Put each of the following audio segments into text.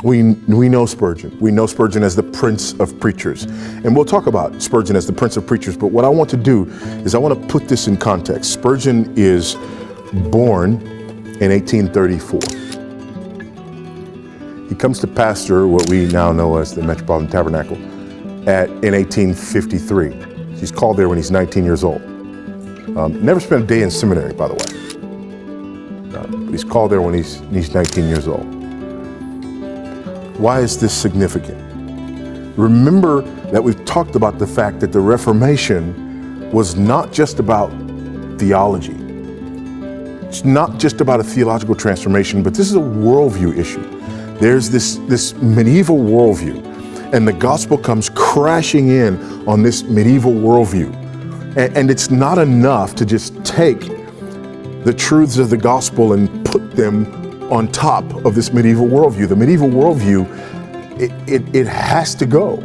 We know Spurgeon. We know Spurgeon as the Prince of Preachers. And we'll talk about Spurgeon as the Prince of Preachers. But what I want to do is I want to put this in context. Spurgeon is born in 1834. He comes to pastor what we now know as the Metropolitan Tabernacle in 1853. He's called there when he's 19 years old. Never spent a day in seminary, by the way. But he's called there when he's 19 years old. Why is this significant? Remember that we've talked about the fact that the Reformation was not just about theology. It's not just about a theological transformation, but this is a worldview issue. There's this medieval worldview, and the gospel comes crashing in on this medieval worldview. And it's not enough to just take the truths of the gospel and put them on top of this medieval worldview. The medieval worldview, it has to go.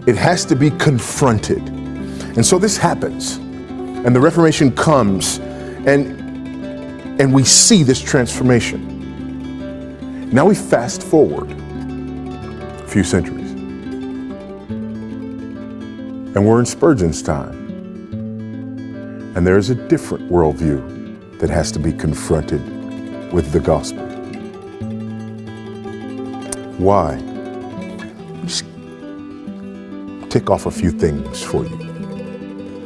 It has to be confronted. And so this happens, and the Reformation comes, and we see this transformation. Now we fast forward a few centuries, and we're in Spurgeon's time, and there's a different worldview that has to be confronted with the gospel. Why? Just tick off a few things for you.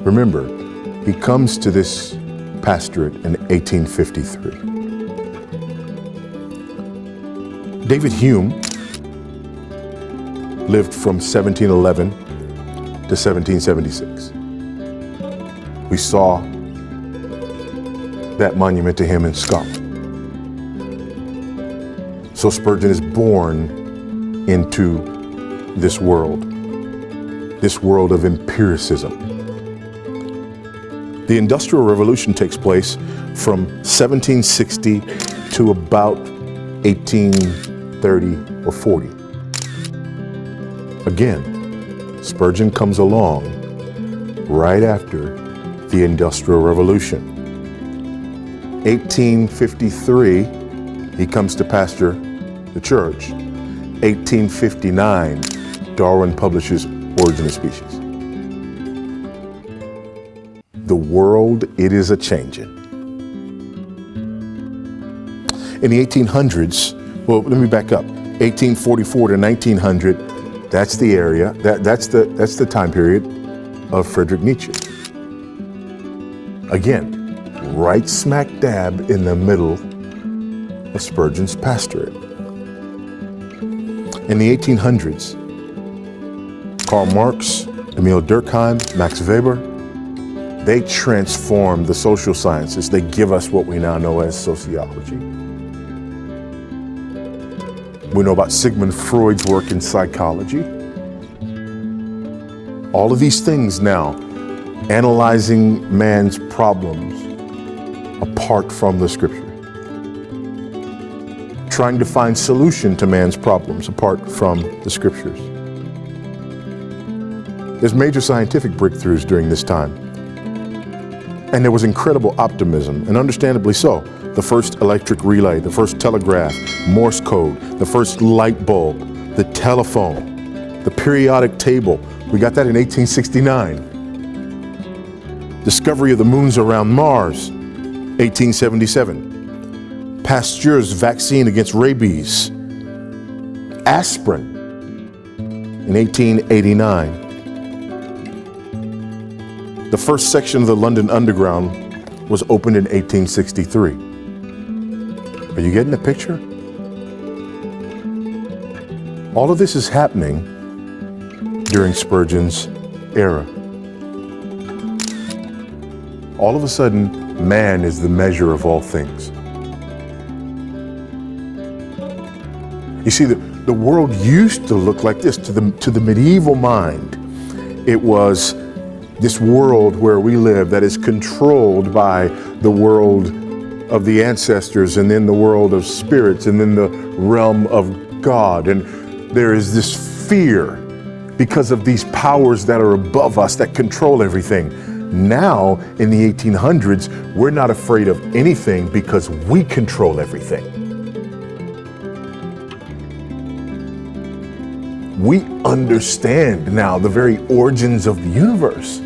Remember, he comes to this pastorate in 1853. David Hume lived from 1711 to 1776. We saw that monument to him in Scotland. So Spurgeon is born into this world of empiricism. The Industrial Revolution takes place from 1760 to about 1830 or 40. Again, Spurgeon comes along right after the Industrial Revolution. 1853, he comes to pastor the church. 1859, Darwin publishes Origin of Species. The world, it is a-changin'. In the 1800s, well, let me back up. 1844 to 1900, that's the area, that's the time period of Friedrich Nietzsche. Again, right smack dab in the middle of Spurgeon's pastorate. In the 1800s, Karl Marx, Emil Durkheim, Max Weber, they transform the social sciences. They give us what we now know as sociology. We know about Sigmund Freud's work in psychology. All of these things now, analyzing man's problems apart from the scripture. Trying to find solution to man's problems apart from the scriptures. There's major scientific breakthroughs during this time. And there was incredible optimism, and understandably so. The first electric relay, the first telegraph, Morse code, the first light bulb, the telephone, the periodic table. We got that in 1869. Discovery of the moons around Mars, 1877. Pasteur's vaccine against rabies. Aspirin in 1889. The first section of the London Underground was opened in 1863. Are you getting the picture? All of this is happening during Spurgeon's era. All of a sudden, man is the measure of all things. You see, the world used to look like this to the medieval mind. It was this world where we live that is controlled by the world of the ancestors, and then the world of spirits, and then the realm of God. And there is this fear because of these powers that are above us that control everything. Now, in the 1800s, we're not afraid of anything because we control everything. we understand now the very origins of the universe.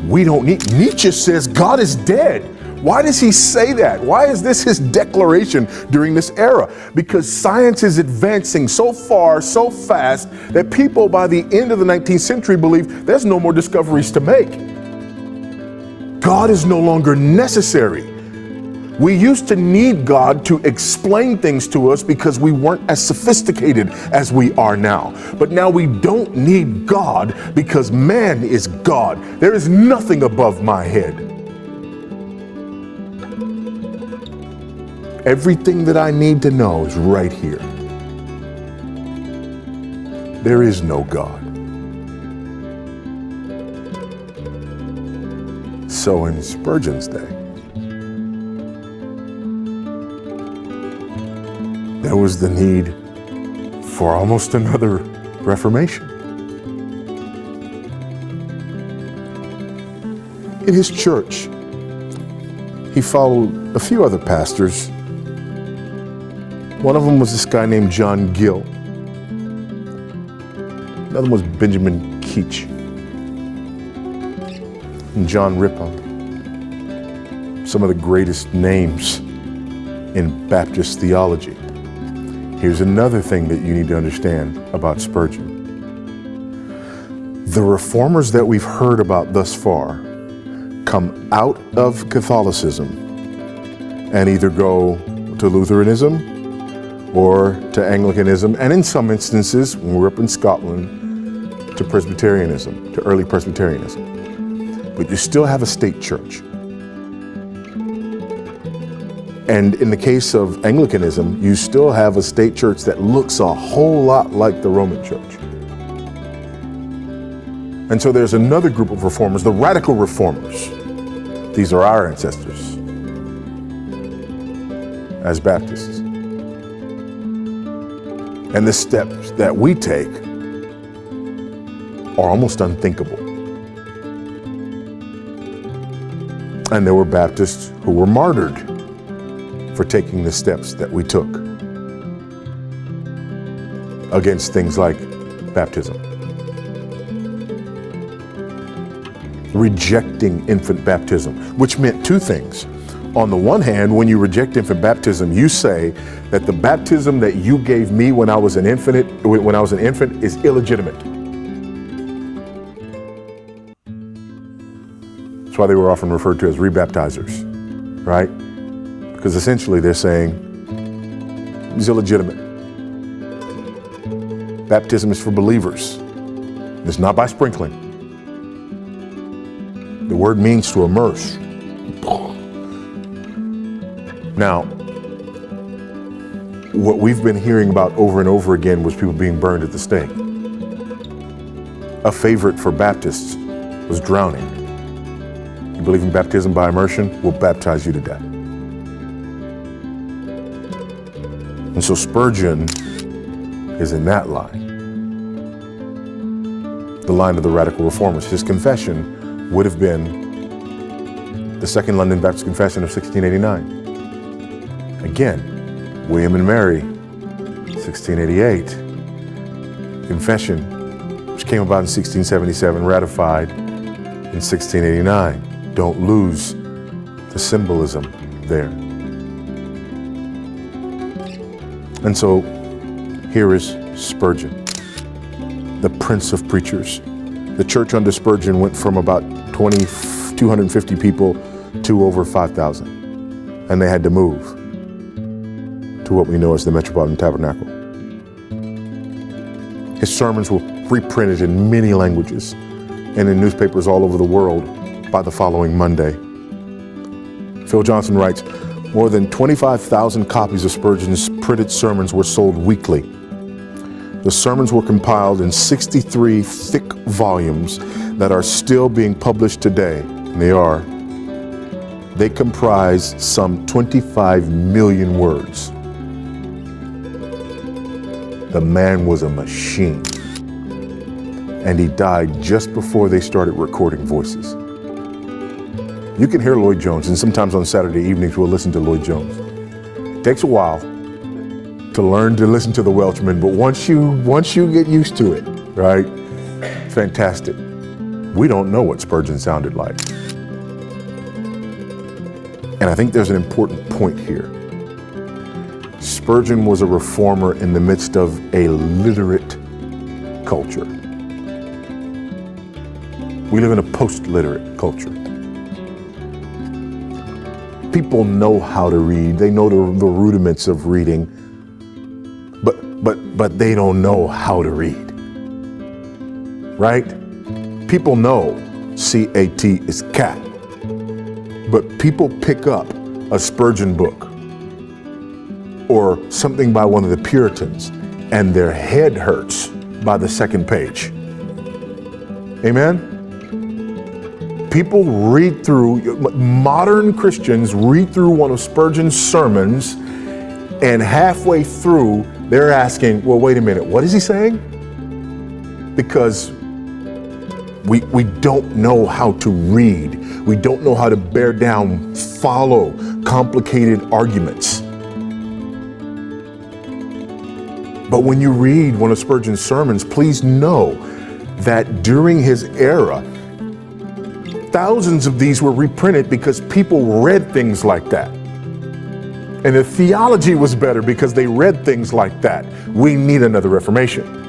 We don't need, Nietzsche says God is dead. Why does he say that? Why is this his declaration during this era? Because science is advancing so far, so fast, that people by the end of the 19th century believe there's no more discoveries to make. God is no longer necessary. We used to need God to explain things to us because we weren't as sophisticated as we are now. But now we don't need God because man is God. There is nothing above my head. Everything that I need to know is right here. There is no God. So in Spurgeon's day, there was the need for almost another Reformation. In his church, he followed a few other pastors. One of them was this guy named John Gill. Another one was Benjamin Keach and John Rippon. Some of the greatest names in Baptist theology. Here's another thing that you need to understand about Spurgeon. The reformers that we've heard about thus far come out of Catholicism and either go to Lutheranism or to Anglicanism, and in some instances, when we're up in Scotland, to Presbyterianism, to early Presbyterianism. But you still have a state church. And in the case of Anglicanism, you still have a state church that looks a whole lot like the Roman Church. And so there's another group of reformers, the radical reformers. These are our ancestors as Baptists. And the steps that we take are almost unthinkable. And there were Baptists who were martyred for taking the steps that we took against things like baptism. Rejecting infant baptism, which meant two things. On the one hand, when you reject infant baptism, you say that the baptism that you gave me when I was an infant is illegitimate. That's why they were often referred to as rebaptizers, right? Because essentially they're saying it's illegitimate. Baptism is for believers. It's not by sprinkling. The word means to immerse. Now, what we've been hearing about over and over again was people being burned at the stake. A favorite for Baptists was drowning. You believe in baptism by immersion? We'll baptize you to death. And so Spurgeon is in that line, the line of the radical reformers. His confession would have been the Second London Baptist Confession of 1689. Again, William and Mary, 1688. Confession, which came about in 1677, ratified in 1689. Don't lose the symbolism there. And so here is Spurgeon, the Prince of Preachers. The church under Spurgeon went from about 250 people to over 5,000. And they had to move to what we know as the Metropolitan Tabernacle. His sermons were reprinted in many languages and in newspapers all over the world by the following Monday. Phil Johnson writes, more than 25,000 copies of Spurgeon's printed sermons were sold weekly. The sermons were compiled in 63 thick volumes that are still being published today, and they comprise some 25 million words. The man was a machine, and he died just before they started recording voices. You can hear Lloyd Jones, and sometimes on Saturday evenings we'll listen to Lloyd Jones. It takes a while to learn to listen to the Welshman, but once you get used to it, right? Fantastic. We don't know what Spurgeon sounded like. And I think there's an important point here. Spurgeon was a reformer in the midst of a literate culture. We live in a post-literate culture. People know how to read. They know the rudiments of reading, but they don't know how to read, right? People know CAT is cat, but people pick up a Spurgeon book or something by one of the Puritans and their head hurts by the second page. Amen? People read through, modern Christians read through one of Spurgeon's sermons, and halfway through, they're asking, well, wait a minute, what is he saying? Because we don't know how to read. We don't know how to bear down, follow complicated arguments. But when you read one of Spurgeon's sermons, please know that during his era, thousands of these were reprinted because people read things like that. And the theology was better because they read things like that. We need another Reformation.